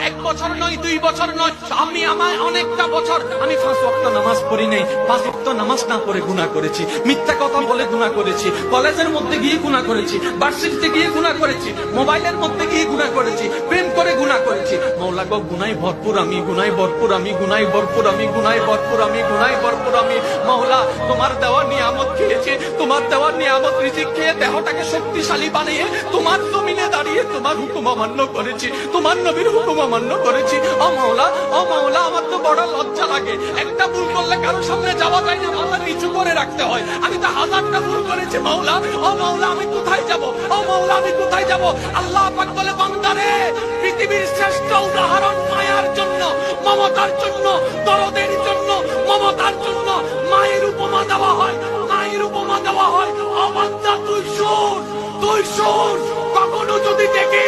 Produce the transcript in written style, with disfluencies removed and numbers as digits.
1 বছর নয়, 2 বছর নয়, আমার অনেকটা বছর আমি 5 ওয়াক্ত নামাজ পড়ি নাই। 5 ওয়াক্ত নামাজ না পড়ে গুনাহ করেছি, মিথ্যা কথা বলে গুনাহ করেছি, কলেজের মধ্যে গিয়ে গুনাহ করেছি, ভার্সিটিতে গিয়ে গুনাহ করেছি, মোবাইলের মধ্যে গিয়ে গুনাহ করেছি, প্রেম করে গুনাহ করেছি। মওলা গো, গুনাহে ভরপুর আমি, গুনাহে ভরপুর আমি, গুনাহে ভরপুর আমি, গুনাহে ভরপুর আমি, গুনাহে ভরপুর আমি। মওলা, তোমার দেওয়া নিয়ামত খেয়েছি, তোমার দেওয়া নিয়ামত রিজিক খেয়ে দেহটাকে শক্তিশালী বানিয়ে তোমার জমিনে দাঁড়িয়ে তোমার হুকুম অমান্য করেছি, তোমার নবীর হুকুম অমান্য করেছি। ও মওলা, ও মওলা, আমার তো বড় লজ্জা লাগে। একটা ভুল করলে কারোর সামনে যাওয়া যায় না, মাথা নিচু করে রাখতে হয়। আমি তো 1000টা ভুল করেছি মওলা। ও মওলা, আমি কোথায় যাব? ও মওলা, আমি কোথায় যাব? আল্লাহ পাক বলে, বান্দারে, পৃথিবীর শ্রেষ্ঠ উদাহরণ মায়ার জন্য, মমতার জন্য, দরদের জন্য, মমতার জন্য মায়ের উপমা দেওয়া হয়, মায়ের উপমা দেওয়া হয়। ও বান্দা, তুই শোন, তুই শোন, কখনো যদি দেখে